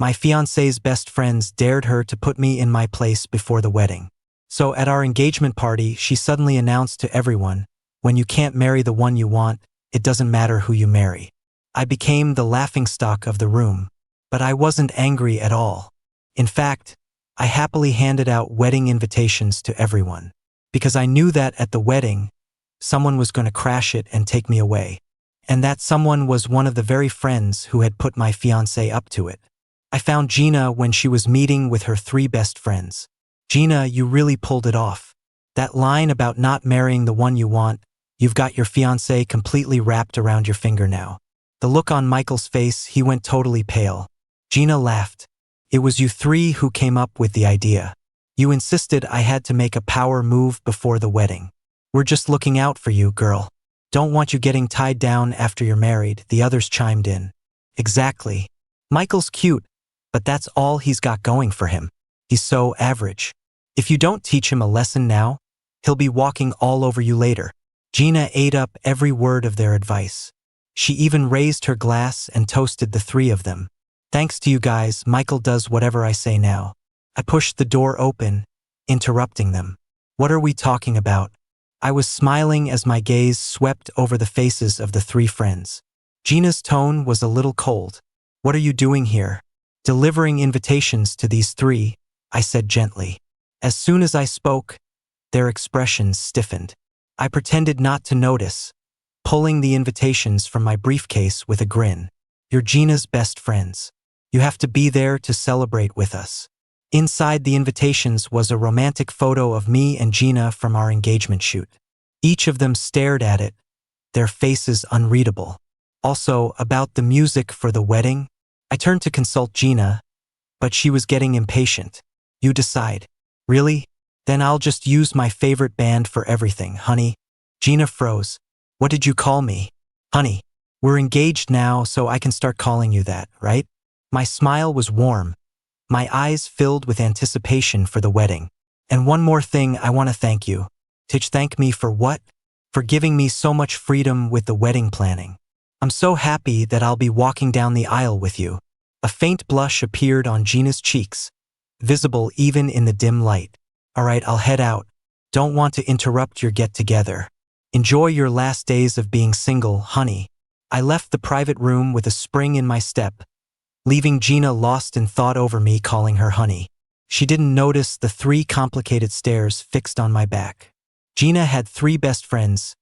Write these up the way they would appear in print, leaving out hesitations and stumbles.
My fiancé's best friends dared her to put me in my place before the wedding. So at our engagement party, she suddenly announced to everyone, when you can't marry the one you want, it doesn't matter who you marry. I became the laughingstock of the room, but I wasn't angry at all. In fact, I happily handed out wedding invitations to everyone, because I knew that at the wedding, someone was going to crash it and take me away. And that someone was one of the very friends who had put my fiancé up to it. I found Gina when she was meeting with her 3 best friends. Gina, you really pulled it off. That line about not marrying the one you want, you've got your fiancé completely wrapped around your finger now. The look on Michael's face, he went totally pale. Gina laughed. It was you 3 who came up with the idea. You insisted I had to make a power move before the wedding. We're just looking out for you, girl. Don't want you getting tied down after you're married, the others chimed in. Exactly. Michael's cute, but that's all he's got going for him. He's so average. If you don't teach him a lesson now, he'll be walking all over you later. Gina ate up every word of their advice. She even raised her glass and toasted the 3 of them. Thanks to you guys, Michael does whatever I say now. I pushed the door open, interrupting them. What are we talking about? I was smiling as my gaze swept over the faces of the 3 friends. Gina's tone was a little cold. What are you doing here? Delivering invitations to these 3, I said gently. As soon as I spoke, their expressions stiffened. I pretended not to notice, pulling the invitations from my briefcase with a grin. You're Gina's best friends. You have to be there to celebrate with us. Inside the invitations was a romantic photo of me and Gina from our engagement shoot. Each of them stared at it, their faces unreadable. Also, about the music for the wedding, I turned to consult Gina, but she was getting impatient. You decide. Really? Then I'll just use my favorite band for everything, honey. Gina froze. What did you call me? Honey. We're engaged now, so I can start calling you that, right? My smile was warm, my eyes filled with anticipation for the wedding. And one more thing, I want to thank you. Thank me for what? For giving me so much freedom with the wedding planning. I'm so happy that I'll be walking down the aisle with you. A faint blush appeared on Gina's cheeks, visible even in the dim light. All right, I'll head out. Don't want to interrupt your get-together. Enjoy your last days of being single, honey. I left the private room with a spring in my step, leaving Gina lost in thought over me calling her honey. She didn't notice the 3 complicated stares fixed on my back. Gina had 3 best friends,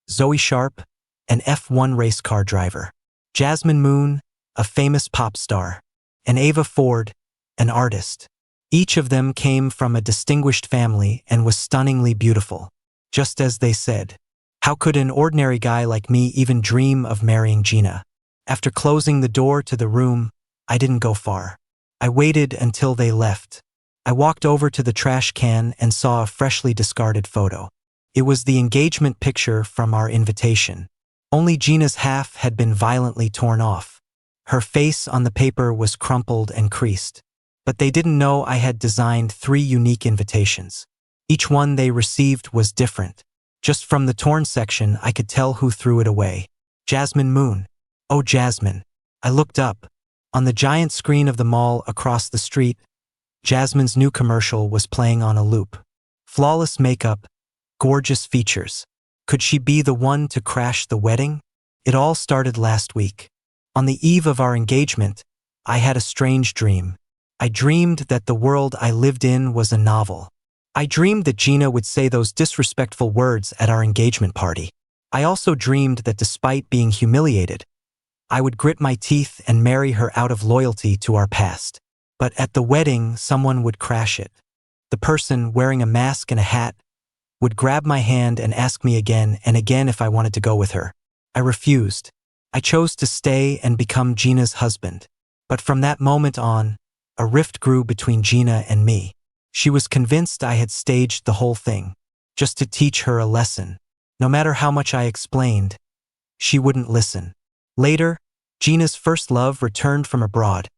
Zoe Sharp, an F1 race car driver, Jasmine Moon, a famous pop star, and Ava Ford, an artist. Each of them came from a distinguished family and was stunningly beautiful. Just as they said. How could an ordinary guy like me even dream of marrying Gina? After closing the door to the room, I didn't go far. I waited until they left. I walked over to the trash can and saw a freshly discarded photo. It was the engagement picture from our invitation. Only Gina's half had been violently torn off. Her face on the paper was crumpled and creased. But they didn't know I had designed 3 unique invitations. Each one they received was different. Just from the torn section, I could tell who threw it away. Jasmine Moon. Oh, Jasmine. I looked up. On the giant screen of the mall across the street, Jasmine's new commercial was playing on a loop. Flawless makeup, gorgeous features. Could she be the one to crash the wedding? It all started last week. On the eve of our engagement, I had a strange dream. I dreamed that the world I lived in was a novel. I dreamed that Gina would say those disrespectful words at our engagement party. I also dreamed that despite being humiliated, I would grit my teeth and marry her out of loyalty to our past. But at the wedding, someone would crash it. The person wearing a mask and a hat would grab my hand and ask me again and again if I wanted to go with her. I refused. I chose to stay and become Gina's husband. But from that moment on, a rift grew between Gina and me. She was convinced I had staged the whole thing, just to teach her a lesson. No matter how much I explained, she wouldn't listen. Later, Gina's first love returned from abroad,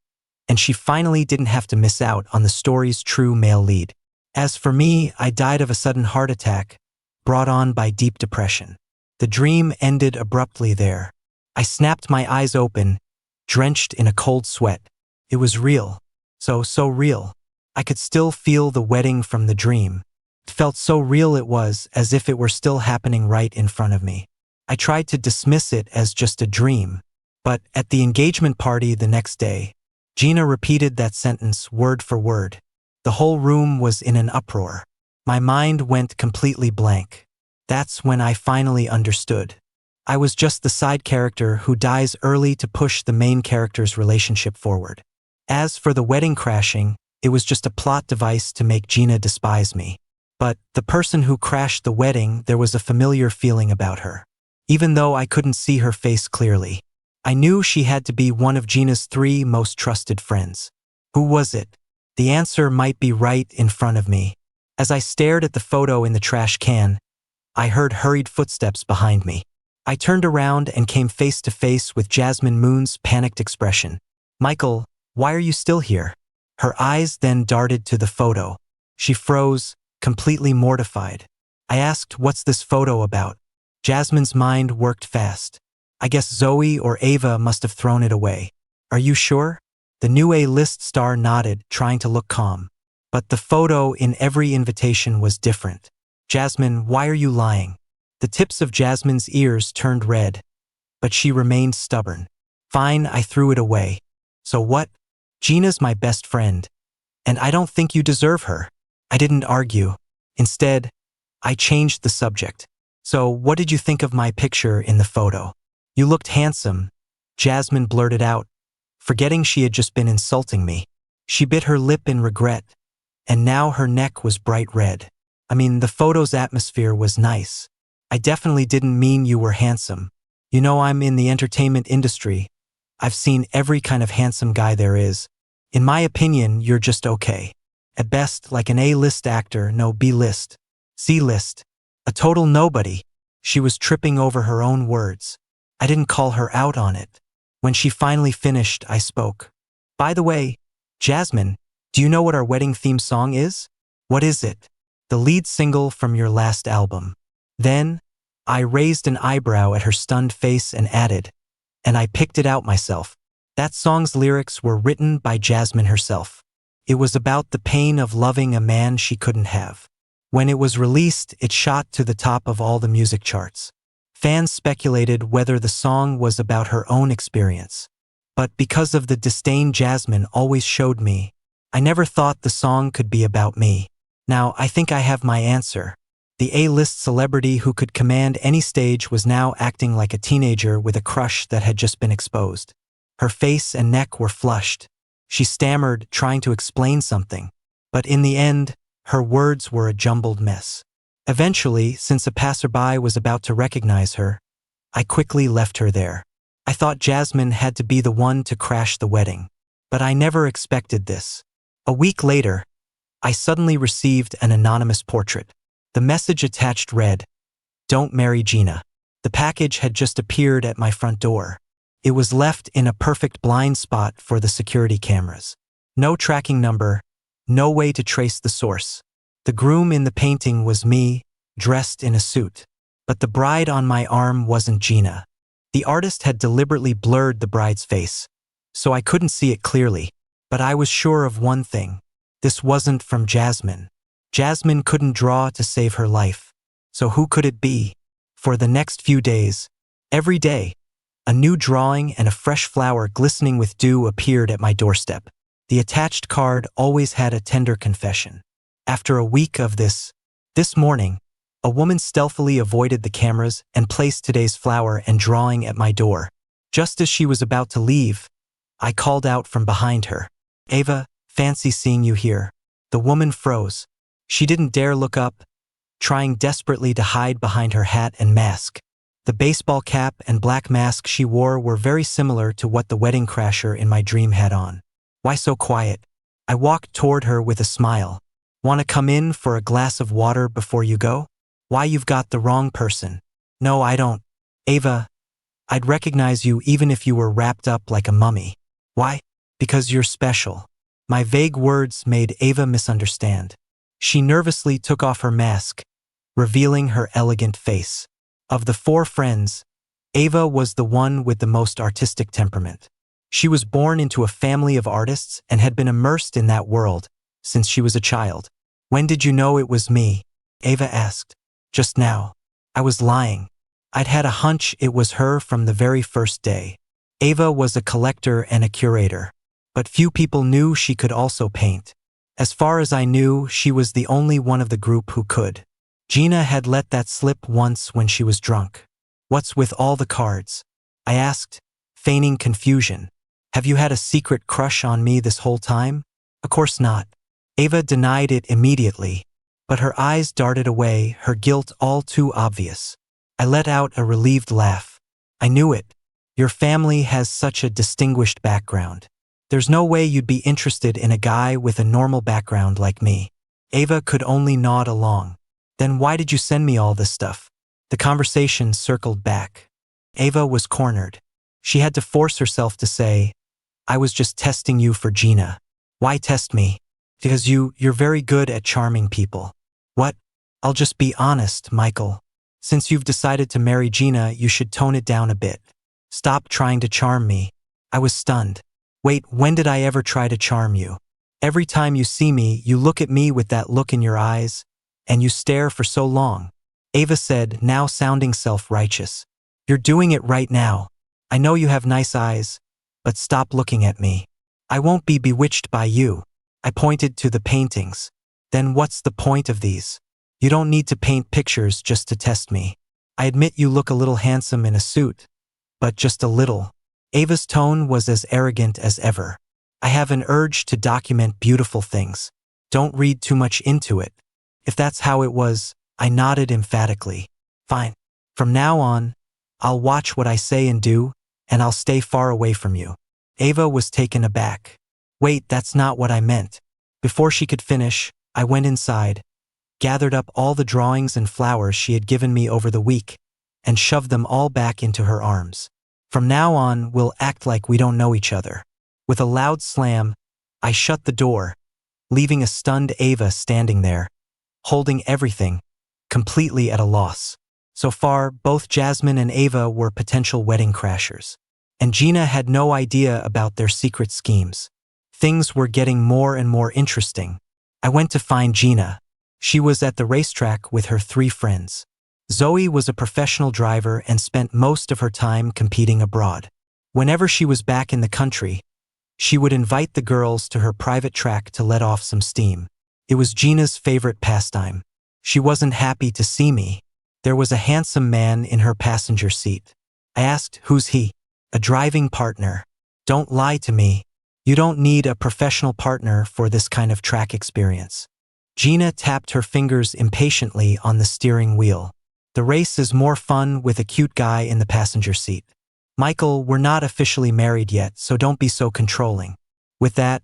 and she finally didn't have to miss out on the story's true male lead. As for me, I died of a sudden heart attack, brought on by deep depression. The dream ended abruptly there. I snapped my eyes open, drenched in a cold sweat. It was real. So real. I could still feel the wedding from the dream. It felt so real it was as if it were still happening right in front of me. I tried to dismiss it as just a dream. But at the engagement party the next day, Gina repeated that sentence word for word. The whole room was in an uproar. My mind went completely blank. That's when I finally understood. I was just the side character who dies early to push the main character's relationship forward. As for the wedding crashing, it was just a plot device to make Gina despise me. But the person who crashed the wedding, there was a familiar feeling about her. Even though I couldn't see her face clearly, I knew she had to be one of Gina's 3 most trusted friends. Who was it? The answer might be right in front of me. As I stared at the photo in the trash can, I heard hurried footsteps behind me. I turned around and came face to face with Jasmine Moon's panicked expression. "Michael, why are you still here?" Her eyes then darted to the photo. She froze, completely mortified. I asked, "What's this photo about?" Jasmine's mind worked fast. "I guess Zoe or Ava must have thrown it away." "Are you sure?" The new A-list star nodded, trying to look calm. But the photo in every invitation was different. "Jasmine, why are you lying?" The tips of Jasmine's ears turned red, but she remained stubborn. "Fine, I threw it away." "So what? Gina's my best friend, and I don't think you deserve her." I didn't argue. Instead, I changed the subject. "So what did you think of my picture in the photo?" "You looked handsome," Jasmine blurted out, forgetting she had just been insulting me. She bit her lip in regret, and now her neck was bright red. "I mean, the photo's atmosphere was nice. I definitely didn't mean you were handsome. You know, I'm in the entertainment industry. I've seen every kind of handsome guy there is. In my opinion, you're just okay. At best, like an A-list actor, no B-list. C-list. A total nobody." She was tripping over her own words. I didn't call her out on it. When she finally finished, I spoke. "By the way, Jasmine, do you know what our wedding theme song is?" "What is it?" "The lead single from your last album." Then, I raised an eyebrow at her stunned face and added, "And I picked it out myself." That song's lyrics were written by Jasmine herself. It was about the pain of loving a man she couldn't have. When it was released, it shot to the top of all the music charts. Fans speculated whether the song was about her own experience. But because of the disdain Jasmine always showed me, I never thought the song could be about me. Now, I think I have my answer. The A-list celebrity who could command any stage was now acting like a teenager with a crush that had just been exposed. Her face and neck were flushed. She stammered, trying to explain something. But in the end, her words were a jumbled mess. Eventually, since a passerby was about to recognize her, I quickly left her there. I thought Jasmine had to be the one to crash the wedding. But I never expected this. A week later, I suddenly received an anonymous portrait. The message attached read, "Don't marry Gina." The package had just appeared at my front door. It was left in a perfect blind spot for the security cameras. No tracking number, no way to trace the source. The groom in the painting was me, dressed in a suit. But the bride on my arm wasn't Gina. The artist had deliberately blurred the bride's face, so I couldn't see it clearly. But I was sure of one thing. This wasn't from Jasmine. Jasmine couldn't draw to save her life. So who could it be? For the next few days, every day, a new drawing and a fresh flower glistening with dew appeared at my doorstep. The attached card always had a tender confession. After a week of this morning, a woman stealthily avoided the cameras and placed today's flower and drawing at my door. Just as she was about to leave, I called out from behind her, "Ava, fancy seeing you here." The woman froze. She didn't dare look up, trying desperately to hide behind her hat and mask. The baseball cap and black mask she wore were very similar to what the wedding crasher in my dream had on. "Why so quiet?" I walked toward her with a smile. "Want to come in for a glass of water before you go?" "Why, you've got the wrong person." "No, I don't. Ava, I'd recognize you even if you were wrapped up like a mummy." "Why?" "Because you're special." My vague words made Ava misunderstand. She nervously took off her mask, revealing her elegant face. Of the 4 friends, Ava was the one with the most artistic temperament. She was born into a family of artists and had been immersed in that world since she was a child. When did you know it was me? Ava asked. Just now. I was lying. I'd had a hunch it was her from the very first day. Ava was a collector and a curator, but few people knew she could also paint. As far as I knew, she was the only one of the group who could. Gina had let that slip once when she was drunk. What's with all the cards? I asked, feigning confusion. Have you had a secret crush on me this whole time? Of course not. Ava denied it immediately, but her eyes darted away, her guilt all too obvious. I let out a relieved laugh. I knew it. Your family has such a distinguished background. There's no way you'd be interested in a guy with a normal background like me. Ava could only nod along. Then why did you send me all this stuff? The conversation circled back. Ava was cornered. She had to force herself to say, I was just testing you for Gina. Why test me? Because you're very good at charming people. What? I'll just be honest, Michael. Since you've decided to marry Gina, you should tone it down a bit. Stop trying to charm me. I was stunned. Wait, when did I ever try to charm you? Every time you see me, you look at me with that look in your eyes, and you stare for so long. Ava said, now sounding self-righteous. You're doing it right now. I know you have nice eyes, but stop looking at me. I won't be bewitched by you. I pointed to the paintings. Then what's the point of these? You don't need to paint pictures just to test me. I admit you look a little handsome in a suit, but just a little. Ava's tone was as arrogant as ever. I have an urge to document beautiful things. Don't read too much into it. If that's how it was, I nodded emphatically. Fine. From now on, I'll watch what I say and do, and I'll stay far away from you. Ava was taken aback. Wait, that's not what I meant. Before she could finish, I went inside, gathered up all the drawings and flowers she had given me over the week, and shoved them all back into her arms. From now on, we'll act like we don't know each other. With a loud slam, I shut the door, leaving a stunned Ava standing there, holding everything, completely at a loss. So far, both Jasmine and Ava were potential wedding crashers, and Gina had no idea about their secret schemes. Things were getting more and more interesting. I went to find Gina. She was at the racetrack with her 3 friends. Zoe was a professional driver and spent most of her time competing abroad. Whenever she was back in the country, she would invite the girls to her private track to let off some steam. It was Gina's favorite pastime. She wasn't happy to see me. There was a handsome man in her passenger seat. I asked, who's he? A driving partner. Don't lie to me. You don't need a professional partner for this kind of track experience. Gina tapped her fingers impatiently on the steering wheel. The race is more fun with a cute guy in the passenger seat. Michael, we're not officially married yet, so don't be so controlling. With that,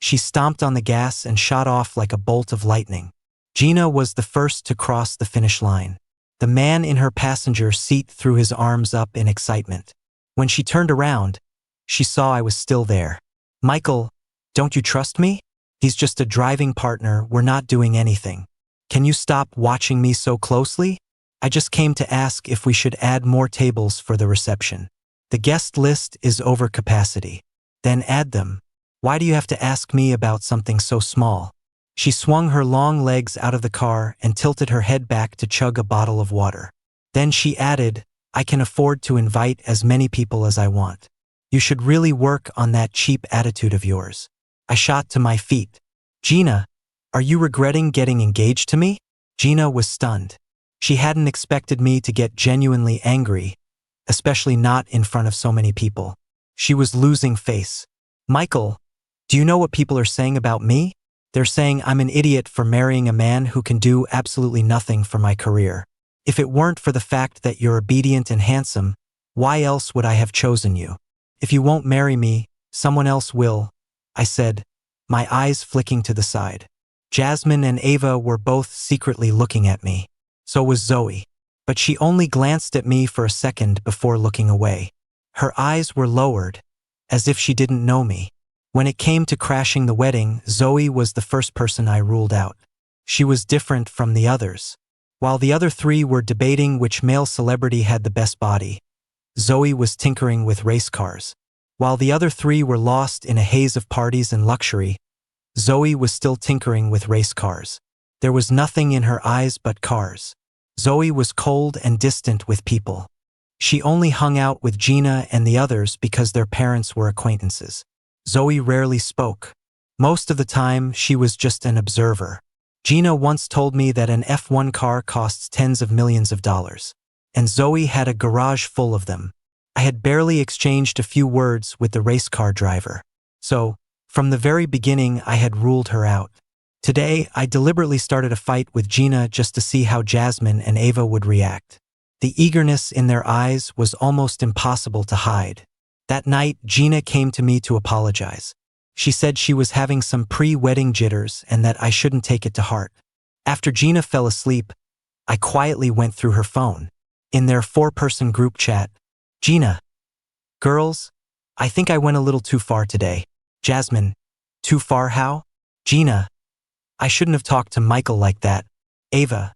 she stomped on the gas and shot off like a bolt of lightning. Gina was the first to cross the finish line. The man in her passenger seat threw his arms up in excitement. When she turned around, she saw I was still there. Michael, don't you trust me? He's just a driving partner, we're not doing anything. Can you stop watching me so closely? I just came to ask if we should add more tables for the reception. The guest list is over capacity. Then add them. Why do you have to ask me about something so small? She swung her long legs out of the car and tilted her head back to chug a bottle of water. Then she added, I can afford to invite as many people as I want. You should really work on that cheap attitude of yours. I shot to my feet. Gina, are you regretting getting engaged to me? Gina was stunned. She hadn't expected me to get genuinely angry, especially not in front of so many people. She was losing face. Michael, do you know what people are saying about me? They're saying I'm an idiot for marrying a man who can do absolutely nothing for my career. If it weren't for the fact that you're obedient and handsome, why else would I have chosen you? If you won't marry me, someone else will, I said, my eyes flicking to the side. Jasmine and Ava were both secretly looking at me. So was Zoe. But she only glanced at me for a second before looking away. Her eyes were lowered, as if she didn't know me. When it came to crashing the wedding, Zoe was the first person I ruled out. She was different from the others. While the other 3 were debating which male celebrity had the best body, Zoe was tinkering with race cars. While the other three were lost in a haze of parties and luxury, Zoe was still tinkering with race cars. There was nothing in her eyes but cars. Zoe was cold and distant with people. She only hung out with Gina and the others because their parents were acquaintances. Zoe rarely spoke. Most of the time, she was just an observer. Gina once told me that an F1 car costs tens of millions of dollars. And Zoe had a garage full of them. I had barely exchanged a few words with the race car driver. So, from the very beginning, I had ruled her out. Today, I deliberately started a fight with Gina just to see how Jasmine and Ava would react. The eagerness in their eyes was almost impossible to hide. That night, Gina came to me to apologize. She said she was having some pre-wedding jitters and that I shouldn't take it to heart. After Gina fell asleep, I quietly went through her phone. In their 4-person group chat, Gina, girls, I think I went a little too far today. Jasmine, too far how? Gina, I shouldn't have talked to Michael like that. Ava,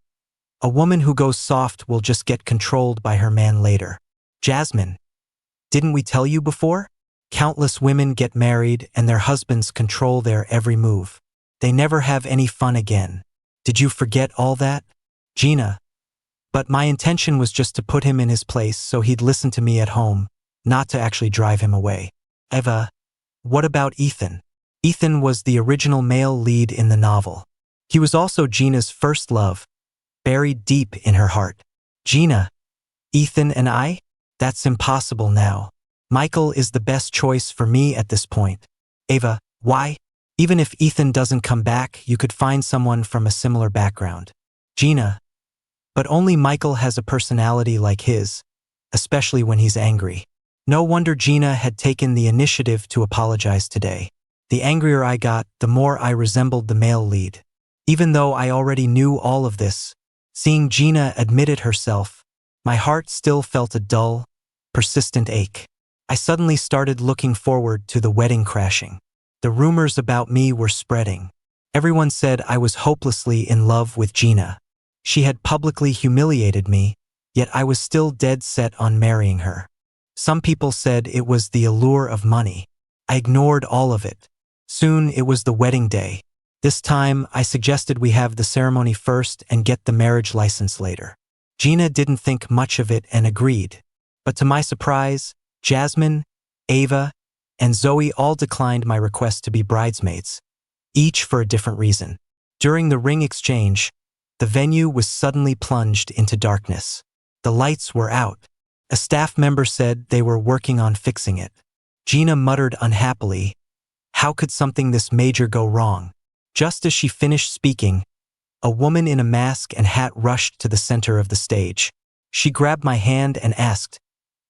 a woman who goes soft will just get controlled by her man later. Jasmine, didn't we tell you before? Countless women get married and their husbands control their every move. They never have any fun again. Did you forget all that? Gina, but my intention was just to put him in his place so he'd listen to me at home, not to actually drive him away. Eva, what about Ethan? Ethan was the original male lead in the novel. He was also Gina's first love, buried deep in her heart. Gina, Ethan and I? That's impossible now. Michael is the best choice for me at this point. Ava, why? Even if Ethan doesn't come back, you could find someone from a similar background. Gina, but only Michael has a personality like his, especially when he's angry. No wonder Gina had taken the initiative to apologize today. The angrier I got, the more I resembled the male lead. Even though I already knew all of this, seeing Gina admit it herself, my heart still felt a dull, persistent ache. I suddenly started looking forward to the wedding crashing. The rumors about me were spreading. Everyone said I was hopelessly in love with Gina. She had publicly humiliated me, yet I was still dead set on marrying her. Some people said it was the allure of money. I ignored all of it. Soon it was the wedding day. This time, I suggested we have the ceremony first and get the marriage license later. Gina didn't think much of it and agreed. But to my surprise, Jasmine, Ava, and Zoe all declined my request to be bridesmaids, each for a different reason. During the ring exchange, the venue was suddenly plunged into darkness. The lights were out. A staff member said they were working on fixing it. Gina muttered unhappily, "How could something this major go wrong?" Just as she finished speaking, a woman in a mask and hat rushed to the center of the stage. She grabbed my hand and asked,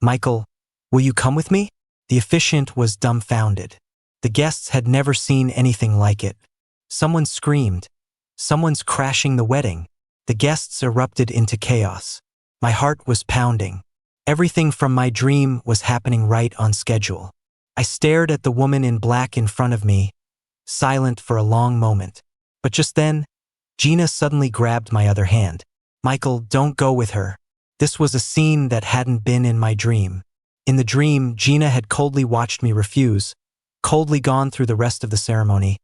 "Michael, will you come with me?" The officiant was dumbfounded. The guests had never seen anything like it. Someone screamed, "Someone's crashing the wedding." The guests erupted into chaos. My heart was pounding. Everything from my dream was happening right on schedule. I stared at the woman in black in front of me, silent for a long moment. But just then, Gina suddenly grabbed my other hand. "Michael, don't go with her." This was a scene that hadn't been in my dream. In the dream, Gina had coldly watched me refuse, coldly gone through the rest of the ceremony,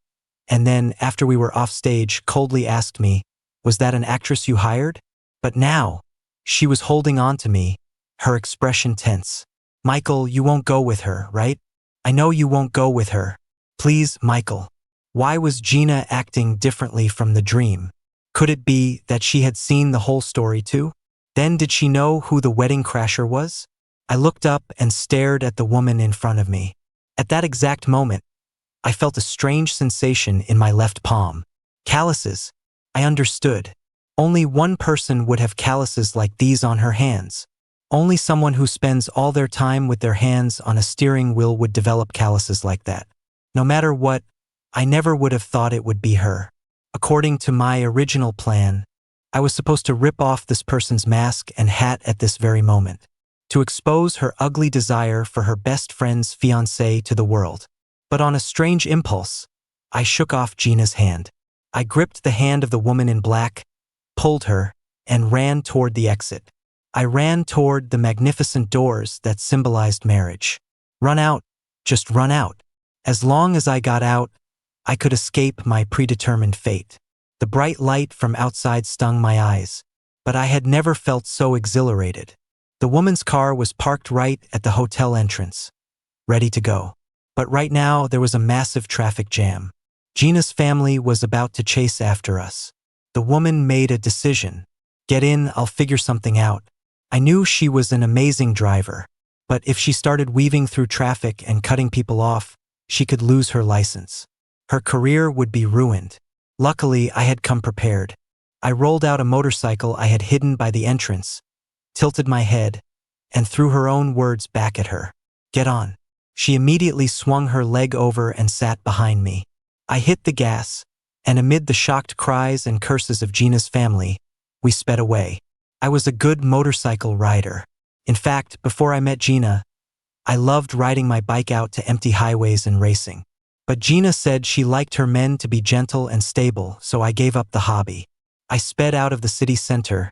and then, after we were off stage, coldly asked me, "Was that an actress you hired?" But now, she was holding on to me, her expression tense. "Michael, you won't go with her, right? I know you won't go with her. Please, Michael." Why was Gina acting differently from the dream? Could it be that she had seen the whole story too? Then did she know who the wedding crasher was? I looked up and stared at the woman in front of me. At that exact moment, I felt a strange sensation in my left palm. Calluses. I understood. Only one person would have calluses like these on her hands. Only someone who spends all their time with their hands on a steering wheel would develop calluses like that. No matter what, I never would have thought it would be her. According to my original plan, I was supposed to rip off this person's mask and hat at this very moment, to expose her ugly desire for her best friend's fiancé to the world. But on a strange impulse, I shook off Gina's hand. I gripped the hand of the woman in black, pulled her, and ran toward the exit. I ran toward the magnificent doors that symbolized marriage. "Run out," Just run out. As long as I got out, I could escape my predetermined fate. The bright light from outside stung my eyes, but I had never felt so exhilarated. The woman's car was parked right at the hotel entrance, ready to go. But right now, there was a massive traffic jam. Gina's family was about to chase after us. The woman made a decision. Get in, I'll figure something out. I knew she was an amazing driver, but if she started weaving through traffic and cutting people off, she could lose her license. Her career would be ruined. Luckily, I had come prepared. I rolled out a motorcycle I had hidden by the entrance, tilted my head, and threw her own words back at her. Get on. She immediately swung her leg over and sat behind me. I hit the gas, and amid the shocked cries and curses of Gina's family, we sped away. I was a good motorcycle rider. In fact, before I met Gina, I loved riding my bike out to empty highways and racing. But Gina said she liked her men to be gentle and stable, so I gave up the hobby. I sped out of the city center,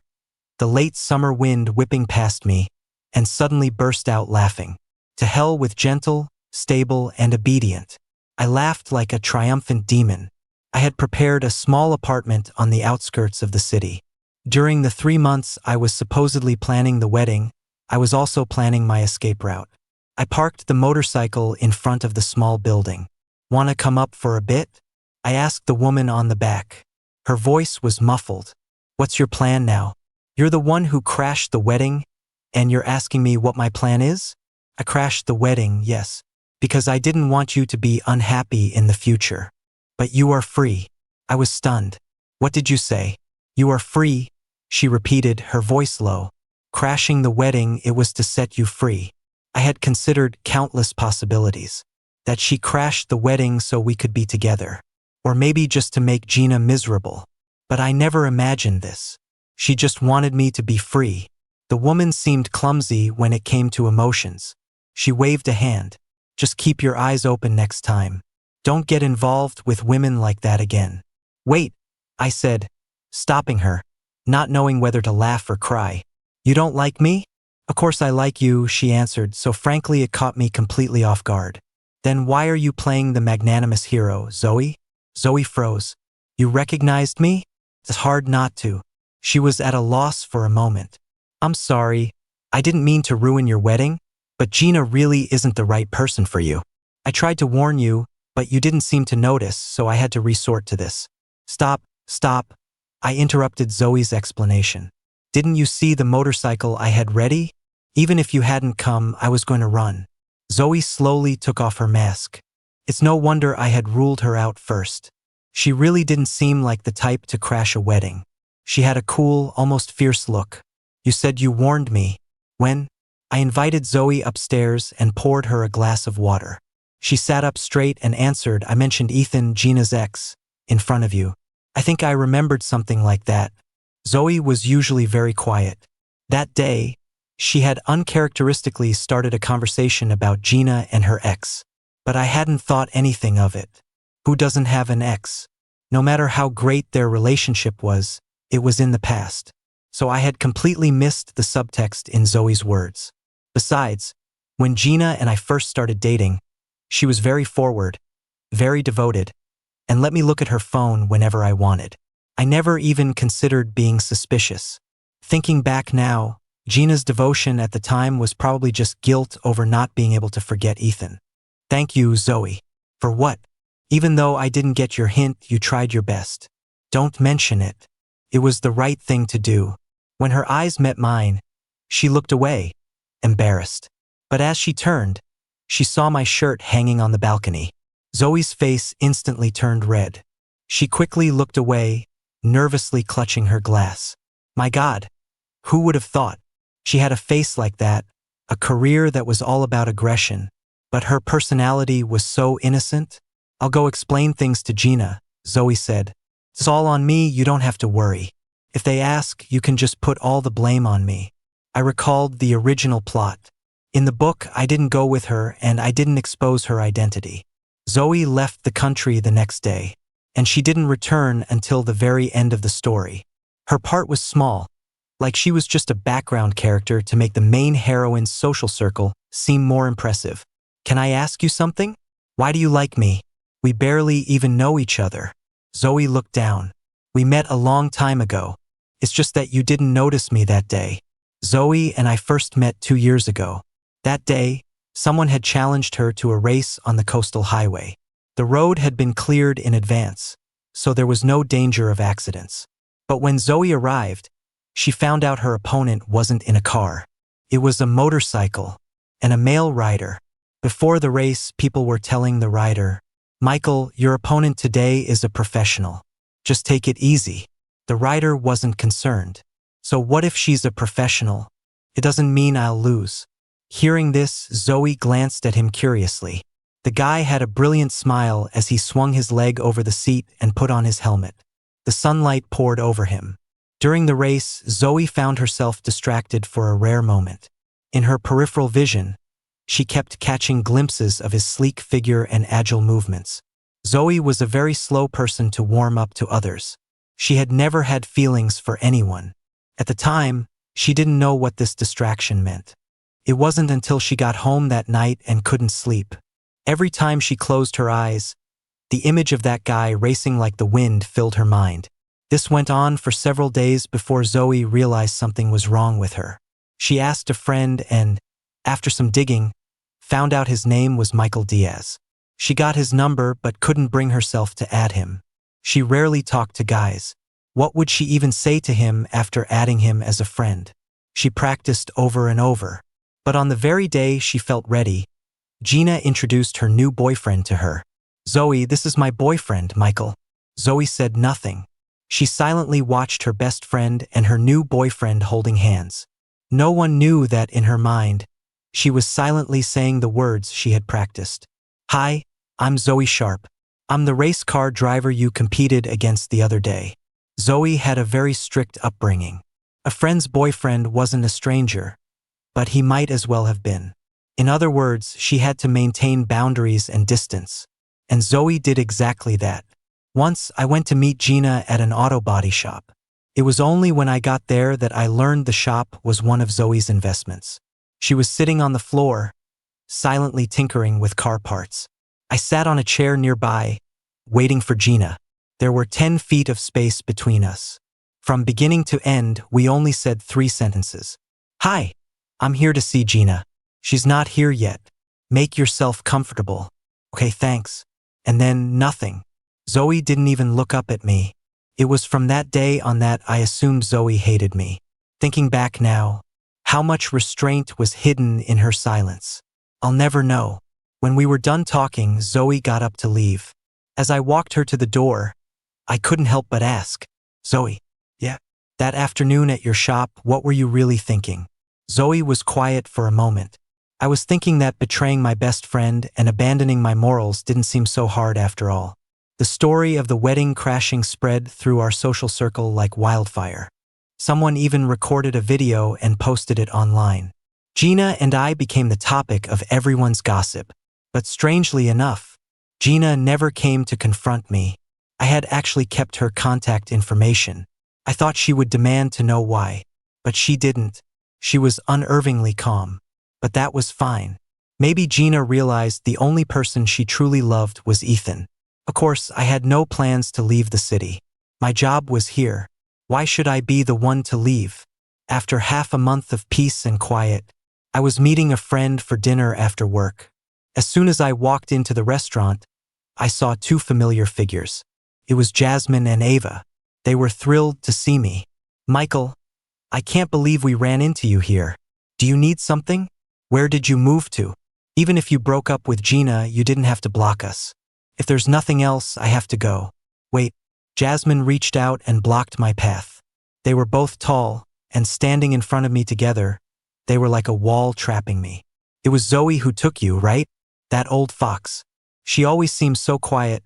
the late summer wind whipping past me, and suddenly burst out laughing. To hell with gentle, stable, and obedient. I laughed like a triumphant demon. I had prepared a small apartment on the outskirts of the city. During the 3 months I was supposedly planning the wedding, I was also planning my escape route. I parked the motorcycle in front of the small building. "Wanna come up for a bit?" I asked the woman on the back. Her voice was muffled. "What's your plan now? You're the one who crashed the wedding, and you're asking me what my plan is?" "I crashed the wedding, yes, because I didn't want you to be unhappy in the future. But you are free." I was stunned. "What did you say?" "You are free," she repeated, her voice low. "Crashing the wedding, it was to set you free." I had considered countless possibilities. That she crashed the wedding so we could be together. Or maybe just to make Gina miserable. But I never imagined this. She just wanted me to be free. The woman seemed clumsy when it came to emotions. She waved a hand. "Just keep your eyes open next time. Don't get involved with women like that again." "Wait," I said, stopping her, not knowing whether to laugh or cry. "You don't like me?" "Of course I like you," she answered, so frankly it caught me completely off guard. "Then why are you playing the magnanimous hero, Zoe?" Zoe froze. "You recognized me?" "It's hard not to." She was at a loss for a moment. "I'm sorry. I didn't mean to ruin your wedding, but Gina really isn't the right person for you. I tried to warn you, but you didn't seem to notice, so I had to resort to this." Stop. I interrupted Zoe's explanation. "Didn't you see the motorcycle I had ready? Even if you hadn't come, I was going to run." Zoe slowly took off her mask. It's no wonder I had ruled her out first. She really didn't seem like the type to crash a wedding. She had a cool, almost fierce look. "You said you warned me. When?" I invited Zoe upstairs and poured her a glass of water. She sat up straight and answered, "I mentioned Ethan, Gina's ex, in front of you. I think I remembered something like that." Zoe was usually very quiet. That day, she had uncharacteristically started a conversation about Gina and her ex. But I hadn't thought anything of it. Who doesn't have an ex? No matter how great their relationship was, it was in the past. So I had completely missed the subtext in Zoe's words. Besides, when Gina and I first started dating, she was very forward, very devoted, and let me look at her phone whenever I wanted. I never even considered being suspicious. Thinking back now, Gina's devotion at the time was probably just guilt over not being able to forget Ethan. "Thank you, Zoe." "For what?" "Even though I didn't get your hint, you tried your best." "Don't mention it. It was the right thing to do." When her eyes met mine, she looked away, embarrassed. But as she turned, she saw my shirt hanging on the balcony. Zoe's face instantly turned red. She quickly looked away, nervously clutching her glass. My God, who would have thought? She had a face like that, a career that was all about aggression, but her personality was so innocent. "I'll go explain things to Gina," Zoe said. "It's all on me, you don't have to worry. If they ask, you can just put all the blame on me." I recalled the original plot. In the book, I didn't go with her and I didn't expose her identity. Zoe left the country the next day, and she didn't return until the very end of the story. Her part was small, like she was just a background character to make the main heroine's social circle seem more impressive. Can I ask you something? Why do you like me? We barely even know each other. Zoe looked down. We met a long time ago. It's just that you didn't notice me that day. Zoe and I first met 2 years ago. That day, someone had challenged her to a race on the coastal highway. The road had been cleared in advance, so there was no danger of accidents. But when Zoe arrived, she found out her opponent wasn't in a car. It was a motorcycle, and a male rider. Before the race, people were telling the rider, "Michael, your opponent today is a professional. Just take it easy." The rider wasn't concerned. So what if she's a professional? It doesn't mean I'll lose. Hearing this, Zoe glanced at him curiously. The guy had a brilliant smile as he swung his leg over the seat and put on his helmet. The sunlight poured over him. During the race, Zoe found herself distracted for a rare moment. In her peripheral vision, she kept catching glimpses of his sleek figure and agile movements. Zoe was a very slow person to warm up to others. She had never had feelings for anyone. At the time, she didn't know what this distraction meant. It wasn't until she got home that night and couldn't sleep. Every time she closed her eyes, the image of that guy racing like the wind filled her mind. This went on for several days before Zoe realized something was wrong with her. She asked a friend and, after some digging, found out his name was Michael Diaz. She got his number but couldn't bring herself to add him. She rarely talked to guys. What would she even say to him after adding him as a friend? She practiced over and over. But on the very day she felt ready, Gina introduced her new boyfriend to her. "Zoe, this is my boyfriend, Michael." Zoe said nothing. She silently watched her best friend and her new boyfriend holding hands. No one knew that in her mind, she was silently saying the words she had practiced. "Hi, I'm Zoe Sharp. I'm the race car driver you competed against the other day." Zoe had a very strict upbringing. A friend's boyfriend wasn't a stranger, but he might as well have been. In other words, she had to maintain boundaries and distance. And Zoe did exactly that. Once, I went to meet Gina at an auto body shop. It was only when I got there that I learned the shop was one of Zoe's investments. She was sitting on the floor, silently tinkering with car parts. I sat on a chair nearby, waiting for Gina. There were 10 feet of space between us. From beginning to end, we only said 3 sentences. "Hi, I'm here to see Gina. She's not here yet. Make yourself comfortable." "Okay, thanks." And then nothing. Zoe didn't even look up at me. It was from that day on that I assumed Zoe hated me. Thinking back now, how much restraint was hidden in her silence. I'll never know. When we were done talking, Zoe got up to leave. As I walked her to the door, I couldn't help but ask, "Zoe, yeah, that afternoon at your shop, what were you really thinking?" Zoe was quiet for a moment. "I was thinking that betraying my best friend and abandoning my morals didn't seem so hard after all." The story of the wedding crashing spread through our social circle like wildfire. Someone even recorded a video and posted it online. Gina and I became the topic of everyone's gossip. But strangely enough, Gina never came to confront me. I had actually kept her contact information. I thought she would demand to know why, but she didn't. She was unnervingly calm. But that was fine. Maybe Gina realized the only person she truly loved was Ethan. Of course, I had no plans to leave the city. My job was here. Why should I be the one to leave? After half a month of peace and quiet, I was meeting a friend for dinner after work. As soon as I walked into the restaurant, I saw 2 familiar figures. It was Jasmine and Ava. They were thrilled to see me. "Michael, I can't believe we ran into you here. Do you need something? Where did you move to? Even if you broke up with Gina, you didn't have to block us. If there's nothing else, I have to go." Wait, Jasmine reached out and blocked my path. They were both tall, and standing in front of me together, they were like a wall trapping me. "It was Zoe who took you, right? That old fox. She always seems so quiet,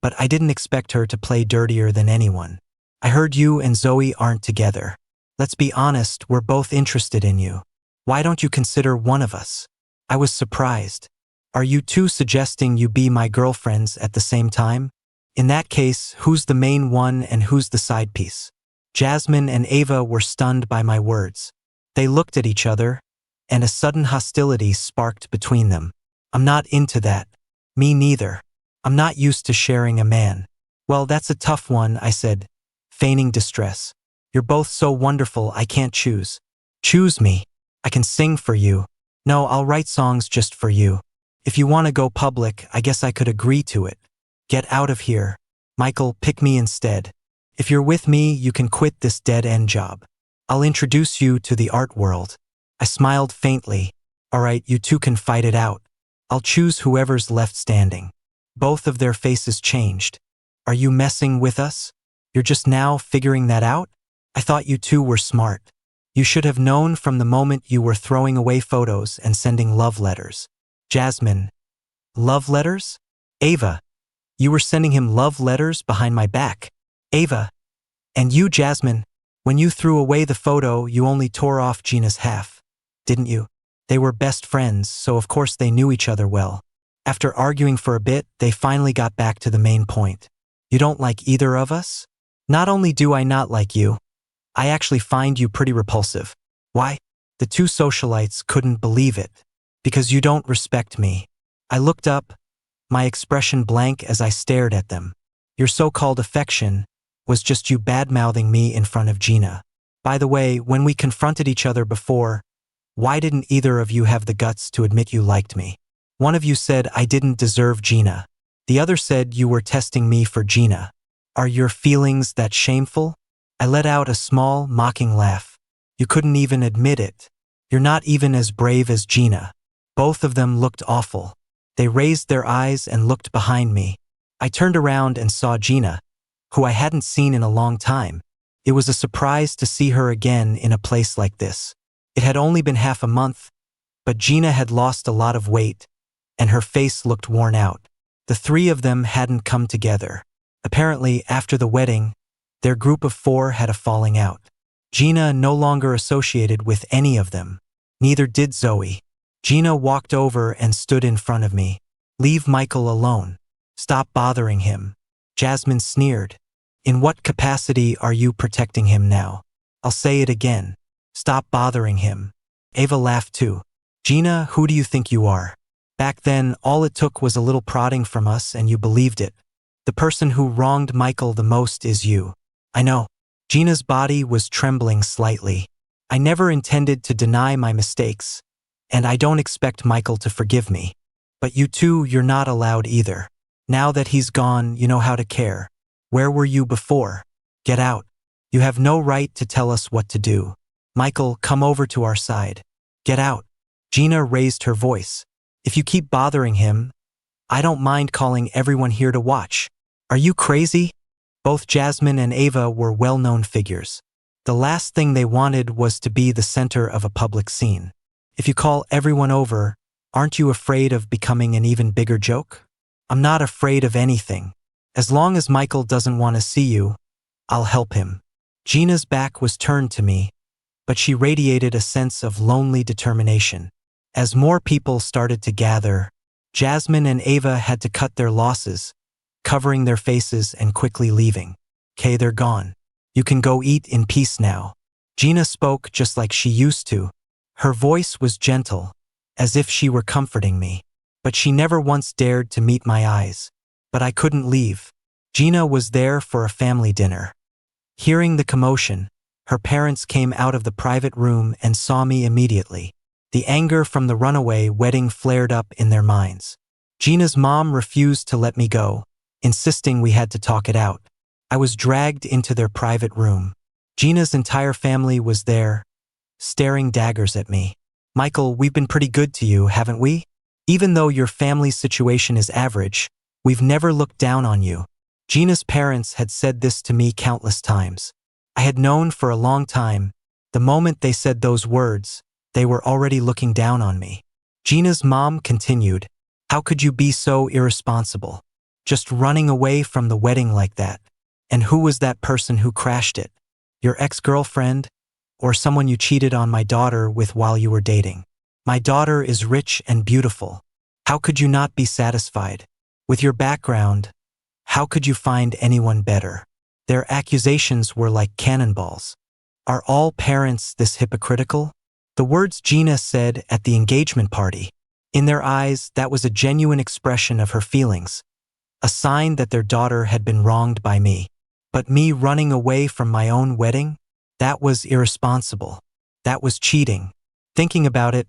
but I didn't expect her to play dirtier than anyone. I heard you and Zoe aren't together. Let's be honest, we're both interested in you. Why don't you consider one of us?" I was surprised. "Are you two suggesting you be my girlfriends at the same time? In that case, who's the main one and who's the side piece?" Jasmine and Ava were stunned by my words. They looked at each other, and a sudden hostility sparked between them. I'm not into that. Me neither. I'm not used to sharing a man. Well, that's a tough one, I said, feigning distress. You're both so wonderful, I can't choose. Choose me. I can sing for you. No, I'll write songs just for you. If you want to go public, I guess I could agree to it. Get out of here. Michael, pick me instead. If you're with me, you can quit this dead-end job. I'll introduce you to the art world. I smiled faintly. All right, you two can fight it out. I'll choose whoever's left standing. Both of their faces changed. Are you messing with us? You're just now figuring that out? I thought you two were smart. You should have known from the moment you were throwing away photos and sending love letters. Jasmine. Love letters? Ava. You were sending him love letters behind my back. Ava. And you, Jasmine, when you threw away the photo, you only tore off Gina's half, didn't you? They were best friends, so of course they knew each other well. After arguing for a bit, they finally got back to the main point. You don't like either of us? Not only do I not like you, I actually find you pretty repulsive. Why? The two socialites couldn't believe it. Because you don't respect me. I looked up, my expression blank as I stared at them. Your so-called affection was just you bad-mouthing me in front of Gina. By the way, when we confronted each other before, why didn't either of you have the guts to admit you liked me? One of you said I didn't deserve Gina. The other said you were testing me for Gina. Are your feelings that shameful? I let out a small, mocking laugh. You couldn't even admit it. You're not even as brave as Gina. Both of them looked awful. They raised their eyes and looked behind me. I turned around and saw Gina, who I hadn't seen in a long time. It was a surprise to see her again in a place like this. It had only been half a month, but Gina had lost a lot of weight, and her face looked worn out. The three of them hadn't come together. Apparently, after the wedding, their group of four had a falling out. Gina no longer associated with any of them. Neither did Zoe. Gina walked over and stood in front of me. Leave Michael alone. Stop bothering him. Jasmine sneered. In what capacity are you protecting him now? I'll say it again. Stop bothering him. Ava laughed too. Gina, who do you think you are? Back then, all it took was a little prodding from us and you believed it. The person who wronged Michael the most is you. I know. Gina's body was trembling slightly. I never intended to deny my mistakes, and I don't expect Michael to forgive me. But you two, you're not allowed either. Now that he's gone, you know how to care. Where were you before? Get out. You have no right to tell us what to do. Michael, come over to our side. Get out. Gina raised her voice. If you keep bothering him, I don't mind calling everyone here to watch. Are you crazy? Both Jasmine and Ava were well-known figures. The last thing they wanted was to be the center of a public scene. If you call everyone over, aren't you afraid of becoming an even bigger joke? I'm not afraid of anything. As long as Michael doesn't want to see you, I'll help him. Gina's back was turned to me, but she radiated a sense of lonely determination. As more people started to gather, Jasmine and Ava had to cut their losses, covering their faces and quickly leaving. "'Kay, they're gone. You can go eat in peace now." Gina spoke just like she used to. Her voice was gentle, as if she were comforting me. But she never once dared to meet my eyes. But I couldn't leave. Gina was there for a family dinner. Hearing the commotion, her parents came out of the private room and saw me immediately. The anger from the runaway wedding flared up in their minds. Gina's mom refused to let me go, insisting we had to talk it out. I was dragged into their private room. Gina's entire family was there, staring daggers at me. "Michael, we've been pretty good to you, haven't we? Even though your family's situation is average, we've never looked down on you." Gina's parents had said this to me countless times. I had known for a long time, the moment they said those words, they were already looking down on me. Gina's mom continued, "How could you be so irresponsible? Just running away from the wedding like that? And who was that person who crashed it? Your ex-girlfriend? Or someone you cheated on my daughter with while you were dating? My daughter is rich and beautiful. How could you not be satisfied? With your background, how could you find anyone better?" Their accusations were like cannonballs. Are all parents this hypocritical? The words Gina said at the engagement party, In their eyes, that was a genuine expression of her feelings, a sign that their daughter had been wronged by me. But me running away from my own wedding? That was irresponsible. That was cheating. Thinking about it,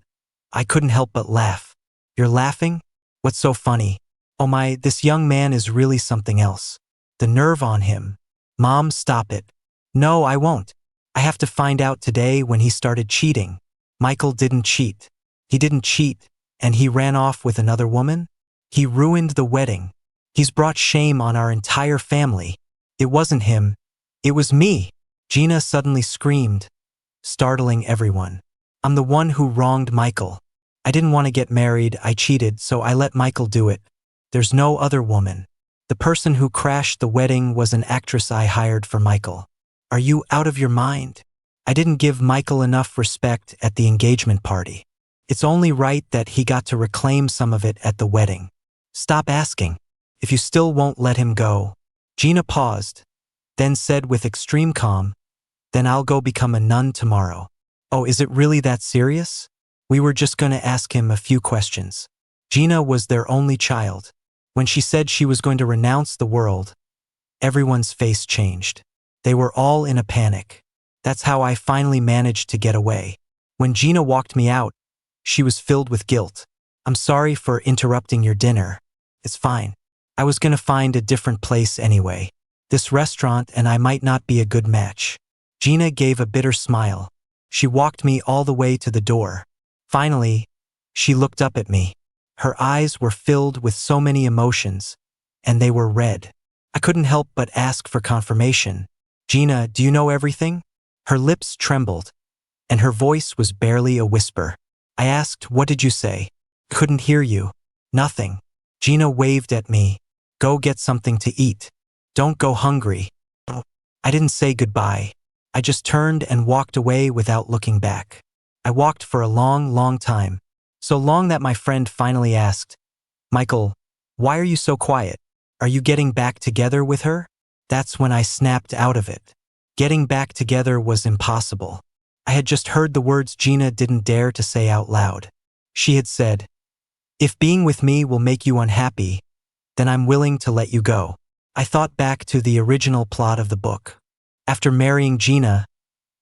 I couldn't help but laugh. You're laughing? What's so funny? Oh my, this young man is really something else. The nerve on him. Mom, stop it. No, I won't. I have to find out today when he started cheating. Michael didn't cheat. He didn't cheat, and he ran off with another woman? He ruined the wedding. He's brought shame on our entire family. It wasn't him. It was me. Gina suddenly screamed, startling everyone. I'm the one who wronged Michael. I didn't want to get married, I cheated, so I let Michael do it. There's no other woman. The person who crashed the wedding was an actress I hired for Michael. Are you out of your mind? I didn't give Michael enough respect at the engagement party. It's only right that he got to reclaim some of it at the wedding. Stop asking. If you still won't let him go. Gina paused, then said with extreme calm, then I'll go become a nun tomorrow. Oh, is it really that serious? We were just going to ask him a few questions. Gina was their only child. When she said she was going to renounce the world, everyone's face changed. They were all in a panic. That's how I finally managed to get away. When Gina walked me out, she was filled with guilt. I'm sorry for interrupting your dinner. It's fine. I was going to find a different place anyway. This restaurant and I might not be a good match. Gina gave a bitter smile. She walked me all the way to the door. Finally, she looked up at me. Her eyes were filled with so many emotions, and they were red. I couldn't help but ask for confirmation. Gina, do you know everything? Her lips trembled, and her voice was barely a whisper. I asked, what did you say? Couldn't hear you. Nothing. Gina waved at me. Go get something to eat. Don't go hungry. I didn't say goodbye. I just turned and walked away without looking back. I walked for a long, long time. So long that my friend finally asked, Michael, why are you so quiet? Are you getting back together with her? That's when I snapped out of it. Getting back together was impossible. I had just heard the words Gina didn't dare to say out loud. She had said, if being with me will make you unhappy, then I'm willing to let you go. I thought back to the original plot of the book. After marrying Gina,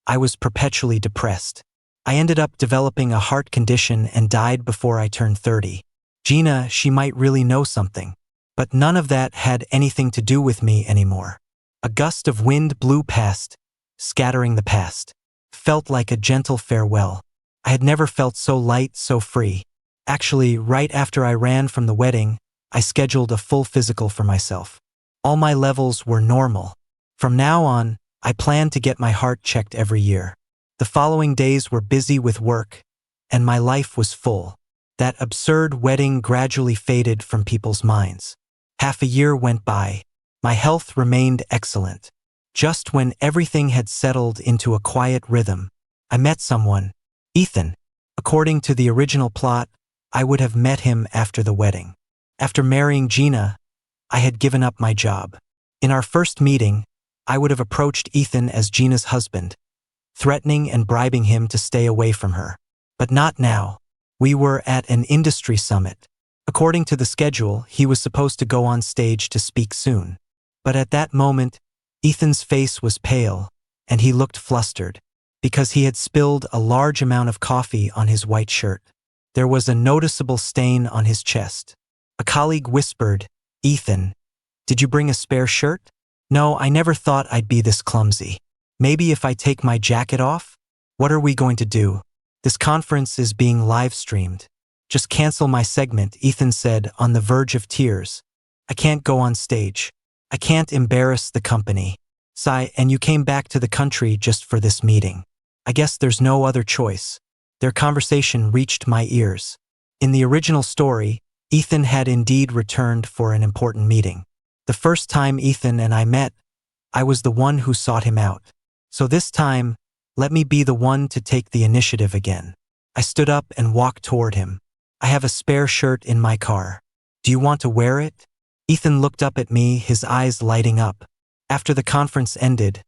I was perpetually depressed. I ended up developing a heart condition and died before I turned 30. Gina, she might really know something. But none of that had anything to do with me anymore. A gust of wind blew past, scattering the past. Felt like a gentle farewell. I had never felt so light, so free. Actually, right after I ran from the wedding, I scheduled a full physical for myself. All my levels were normal. From now on, I planned to get my heart checked every year. The following days were busy with work, and my life was full. That absurd wedding gradually faded from people's minds. Half a year went by. My health remained excellent. Just when everything had settled into a quiet rhythm, I met someone, Ethan. According to the original plot, I would have met him after the wedding. After marrying Gina, I had given up my job. In our first meeting, I would have approached Ethan as Gina's husband, threatening and bribing him to stay away from her. But not now. We were at an industry summit. According to the schedule, he was supposed to go on stage to speak soon. But at that moment, Ethan's face was pale, and he looked flustered, because he had spilled a large amount of coffee on his white shirt. There was a noticeable stain on his chest. A colleague whispered, Ethan, did you bring a spare shirt? No, I never thought I'd be this clumsy. Maybe if I take my jacket off? What are we going to do? This conference is being live-streamed. Just cancel my segment, Ethan said, on the verge of tears. I can't go on stage. I can't embarrass the company. Sigh, and you came back to the country just for this meeting. I guess there's no other choice. Their conversation reached my ears. In the original story, Ethan had indeed returned for an important meeting. The first time Ethan and I met, I was the one who sought him out. So this time, let me be the one to take the initiative again. I stood up and walked toward him. I have a spare shirt in my car. Do you want to wear it? Ethan looked up at me, his eyes lighting up. After the conference ended,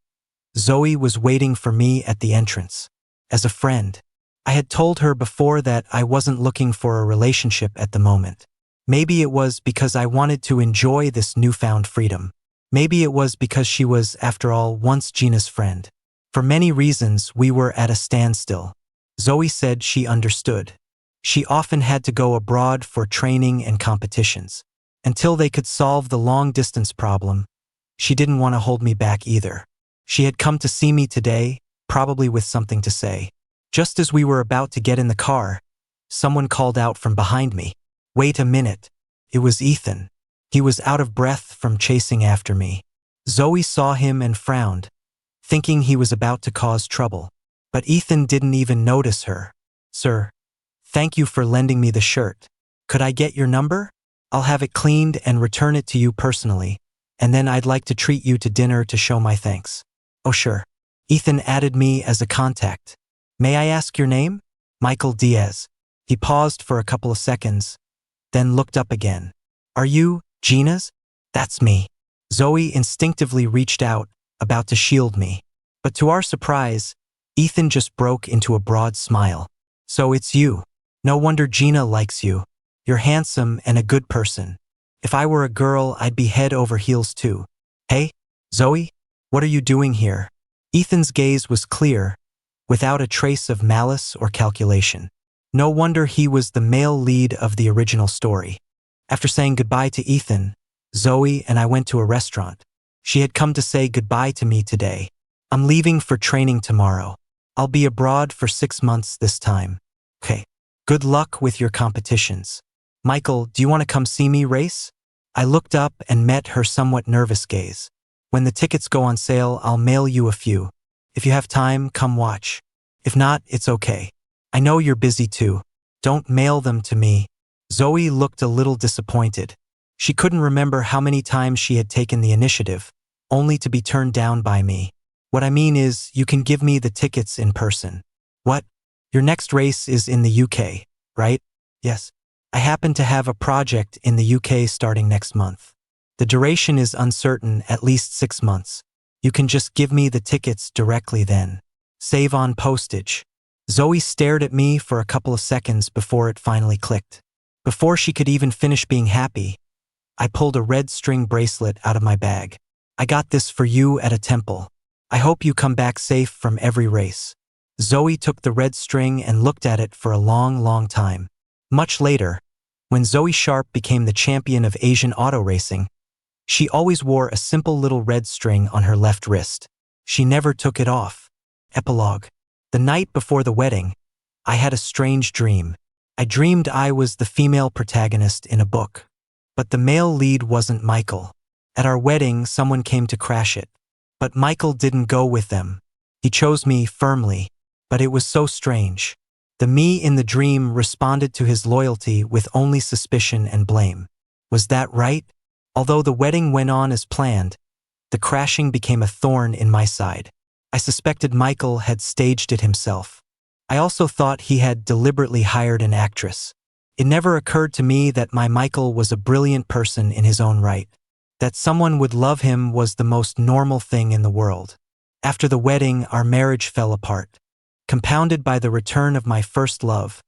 Zoe was waiting for me at the entrance. As a friend. I had told her before that I wasn't looking for a relationship at the moment. Maybe it was because I wanted to enjoy this newfound freedom. Maybe it was because she was, after all, once Gina's friend. For many reasons, we were at a standstill. Zoe said she understood. She often had to go abroad for training and competitions. Until they could solve the long-distance problem, she didn't want to hold me back either. She had come to see me today, probably with something to say. Just as we were about to get in the car, someone called out from behind me. Wait a minute. It was Ethan. He was out of breath from chasing after me. Zoe saw him and frowned, thinking he was about to cause trouble. But Ethan didn't even notice her. Sir, thank you for lending me the shirt. Could I get your number? I'll have it cleaned and return it to you personally, and then I'd like to treat you to dinner to show my thanks. Oh sure. Ethan added me as a contact. May I ask your name? Michael Diaz. He paused for a couple of seconds, then looked up again. Are you Gina's? That's me. Zoe instinctively reached out, about to shield me. But to our surprise, Ethan just broke into a broad smile. So it's you. No wonder Gina likes you. You're handsome and a good person. If I were a girl, I'd be head over heels too. Hey, Zoe, what are you doing here? Ethan's gaze was clear, without a trace of malice or calculation. No wonder he was the male lead of the original story. After saying goodbye to Ethan, Zoe and I went to a restaurant. She had come to say goodbye to me today. I'm leaving for training tomorrow. I'll be abroad for 6 months this time. Okay. Good luck with your competitions. Michael, do you want to come see me race? I looked up and met her somewhat nervous gaze. When the tickets go on sale, I'll mail you a few. If you have time, come watch. If not, it's okay. I know you're busy too. Don't mail them to me. Zoe looked a little disappointed. She couldn't remember how many times she had taken the initiative, only to be turned down by me. What I mean is, you can give me the tickets in person. What? Your next race is in the UK, right? Yes. I happen to have a project in the UK starting next month. The duration is uncertain, at least 6 months. You can just give me the tickets directly then. Save on postage. Zoe stared at me for a couple of seconds before it finally clicked. Before she could even finish being happy, I pulled a red string bracelet out of my bag. I got this for you at a temple. I hope you come back safe from every race. Zoe took the red string and looked at it for a long time. Much later, when Zoe Sharp became the champion of Asian auto racing, she always wore a simple little red string on her left wrist. She never took it off. Epilogue. The night before the wedding, I had a strange dream. I dreamed I was the female protagonist in a book. But the male lead wasn't Michael. At our wedding, someone came to crash it. But Michael didn't go with them. He chose me firmly, but it was so strange. The me in the dream responded to his loyalty with only suspicion and blame. Was that right? Although the wedding went on as planned, the crashing became a thorn in my side. I suspected Michael had staged it himself. I also thought he had deliberately hired an actress. It never occurred to me that my Michael was a brilliant person in his own right. That someone would love him was the most normal thing in the world. After the wedding, our marriage fell apart. Compounded by the return of my first love,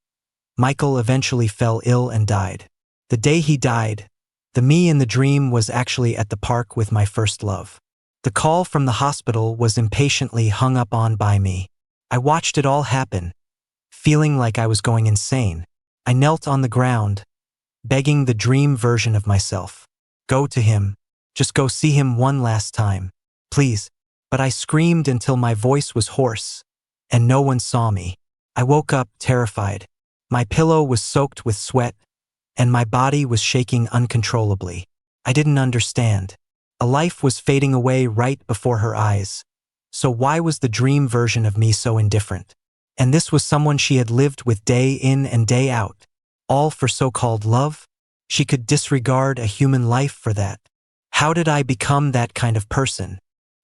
Michael eventually fell ill and died. The day he died, the me in the dream was actually at the park with my first love. The call from the hospital was impatiently hung up on by me. I watched it all happen, feeling like I was going insane. I knelt on the ground, begging the dream version of myself. Go to him. Just go see him one last time. Please. But I screamed until my voice was hoarse, and no one saw me. I woke up terrified. My pillow was soaked with sweat, and my body was shaking uncontrollably. I didn't understand. A life was fading away right before her eyes. So why was the dream version of me so indifferent? And this was someone she had lived with day in and day out, all for so-called love? She could disregard a human life for that. How did I become that kind of person?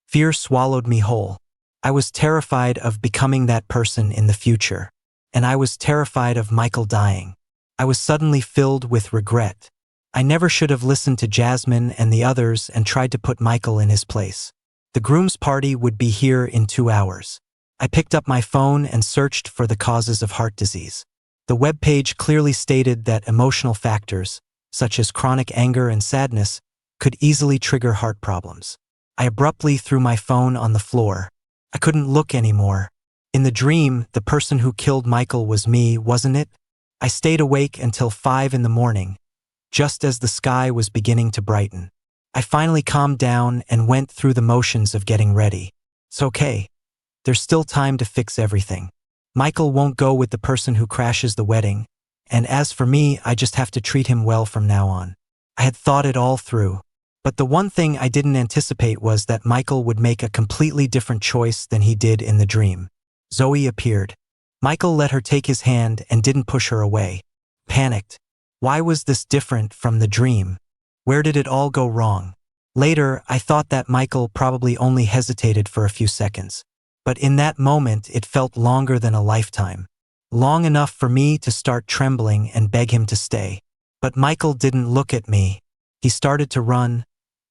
Fear swallowed me whole. I was terrified of becoming that person in the future. And I was terrified of Michael dying. I was suddenly filled with regret. I never should have listened to Jasmine and the others and tried to put Michael in his place. The groom's party would be here in 2 hours. I picked up my phone and searched for the causes of heart disease. The webpage clearly stated that emotional factors, such as chronic anger and sadness, could easily trigger heart problems. I abruptly threw my phone on the floor. I couldn't look anymore. In the dream, the person who killed Michael was me, wasn't it? I stayed awake until 5 in the morning, just as the sky was beginning to brighten. I finally calmed down and went through the motions of getting ready. It's okay. There's still time to fix everything. Michael won't go with the person who crashes the wedding, and as for me, I just have to treat him well from now on. I had thought it all through. But the one thing I didn't anticipate was that Michael would make a completely different choice than he did in the dream. Zoe appeared. Michael let her take his hand and didn't push her away. Panicked. Why was this different from the dream? Where did it all go wrong? Later, I thought that Michael probably only hesitated for a few seconds. But in that moment, it felt longer than a lifetime. Long enough for me to start trembling and beg him to stay. But Michael didn't look at me. He started to run,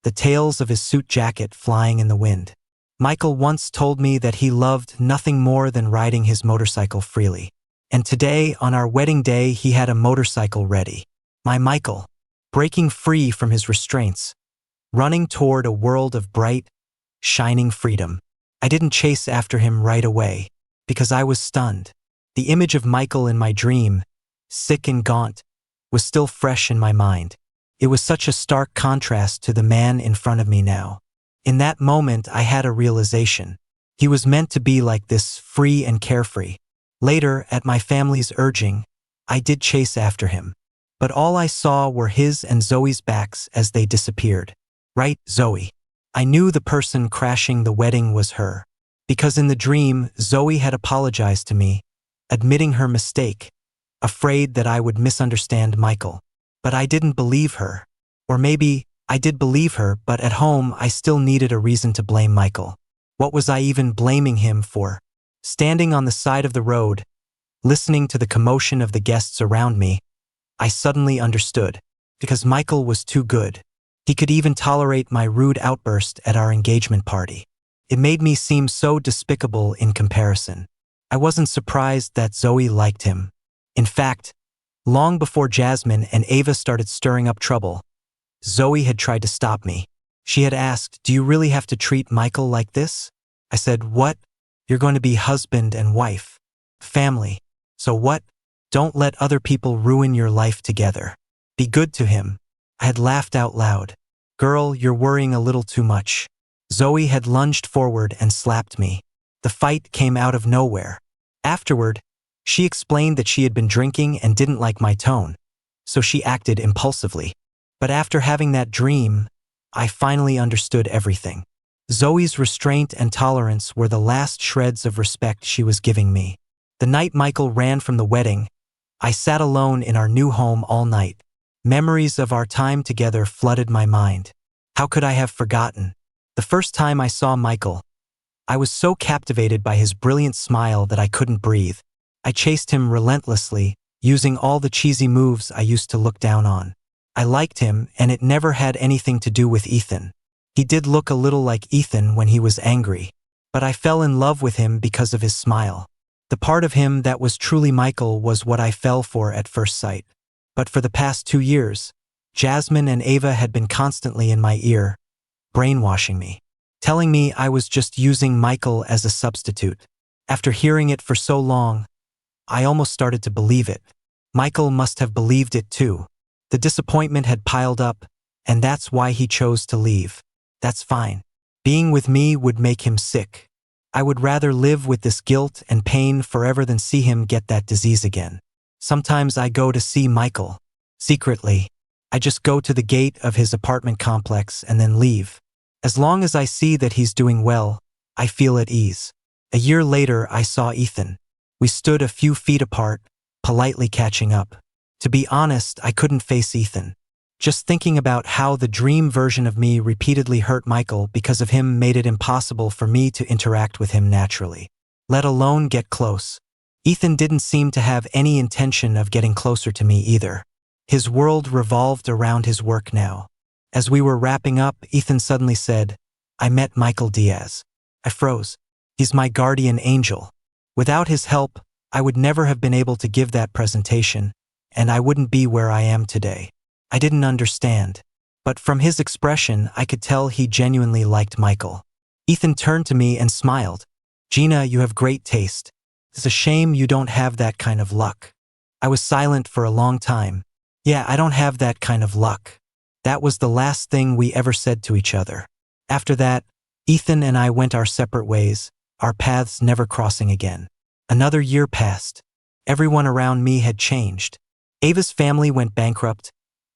the tails of his suit jacket flying in the wind. Michael once told me that he loved nothing more than riding his motorcycle freely. And today, on our wedding day, he had a motorcycle ready. My Michael, breaking free from his restraints, running toward a world of bright, shining freedom. I didn't chase after him right away, because I was stunned. The image of Michael in my dream, sick and gaunt, was still fresh in my mind. It was such a stark contrast to the man in front of me now. In that moment, I had a realization. He was meant to be like this, free and carefree. Later, at my family's urging, I did chase after him. But all I saw were his and Zoe's backs as they disappeared. Right, Zoe. I knew the person crashing the wedding was her. Because in the dream, Zoe had apologized to me, admitting her mistake, afraid that I would misunderstand Michael. But I didn't believe her. Or maybe I did believe her, but at home I still needed a reason to blame Michael. What was I even blaming him for? Standing on the side of the road, listening to the commotion of the guests around me, I suddenly understood. Because Michael was too good. He could even tolerate my rude outburst at our engagement party. It made me seem so despicable in comparison. I wasn't surprised that Zoe liked him. In fact, long before Jasmine and Ava started stirring up trouble, Zoe had tried to stop me. She had asked, "Do you really have to treat Michael like this?" I said, "What? You're going to be husband and wife. Family. So what? Don't let other people ruin your life together. Be good to him." I had laughed out loud. "Girl, you're worrying a little too much." Zoe had lunged forward and slapped me. The fight came out of nowhere. Afterward, she explained that she had been drinking and didn't like my tone, so she acted impulsively. But after having that dream, I finally understood everything. Zoe's restraint and tolerance were the last shreds of respect she was giving me. The night Michael ran from the wedding, I sat alone in our new home all night. Memories of our time together flooded my mind. How could I have forgotten? The first time I saw Michael, I was so captivated by his brilliant smile that I couldn't breathe. I chased him relentlessly, using all the cheesy moves I used to look down on. I liked him, and it never had anything to do with Ethan. He did look a little like Ethan when he was angry, but I fell in love with him because of his smile. The part of him that was truly Michael was what I fell for at first sight. But for the past 2 years, Jasmine and Ava had been constantly in my ear, brainwashing me, telling me I was just using Michael as a substitute. After hearing it for so long, I almost started to believe it. Michael must have believed it too. The disappointment had piled up, and that's why he chose to leave. That's fine. Being with me would make him sick. I would rather live with this guilt and pain forever than see him get that disease again. Sometimes I go to see Michael. Secretly, I just go to the gate of his apartment complex and then leave. As long as I see that he's doing well, I feel at ease. A year later, I saw Ethan. We stood a few feet apart, politely catching up. To be honest, I couldn't face Ethan. Just thinking about how the dream version of me repeatedly hurt Michael because of him made it impossible for me to interact with him naturally, let alone get close. Ethan didn't seem to have any intention of getting closer to me either. His world revolved around his work now. As we were wrapping up, Ethan suddenly said, "I met Michael Diaz." I froze. He's my guardian angel. Without his help, I would never have been able to give that presentation, and I wouldn't be where I am today. I didn't understand. But from his expression, I could tell he genuinely liked Michael. Ethan turned to me and smiled. Gina, you have great taste. It's a shame you don't have that kind of luck. I was silent for a long time. Yeah, I don't have that kind of luck. That was the last thing we ever said to each other. After that, Ethan and I went our separate ways, our paths never crossing again. Another year passed. Everyone around me had changed. Ava's family went bankrupt,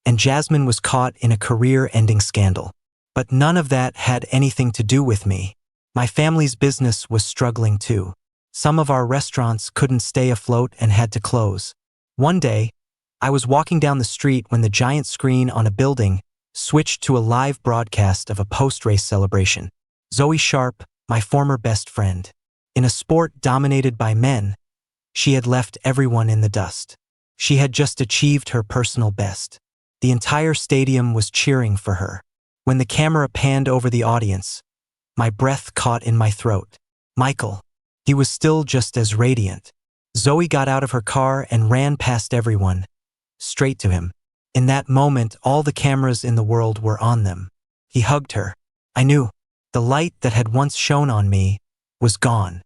and Jasmine was caught in a career-ending scandal. But none of that had anything to do with me. My family's business was struggling too. Some of our restaurants couldn't stay afloat and had to close. One day, I was walking down the street when the giant screen on a building switched to a live broadcast of a post-race celebration. Zoe Sharp, my former best friend. In a sport dominated by men, she had left everyone in the dust. She had just achieved her personal best. The entire stadium was cheering for her. When the camera panned over the audience, my breath caught in my throat. Michael. He was still just as radiant. Zoe got out of her car and ran past everyone, straight to him. In that moment, all the cameras in the world were on them. He hugged her. I knew. The light that had once shone on me was gone.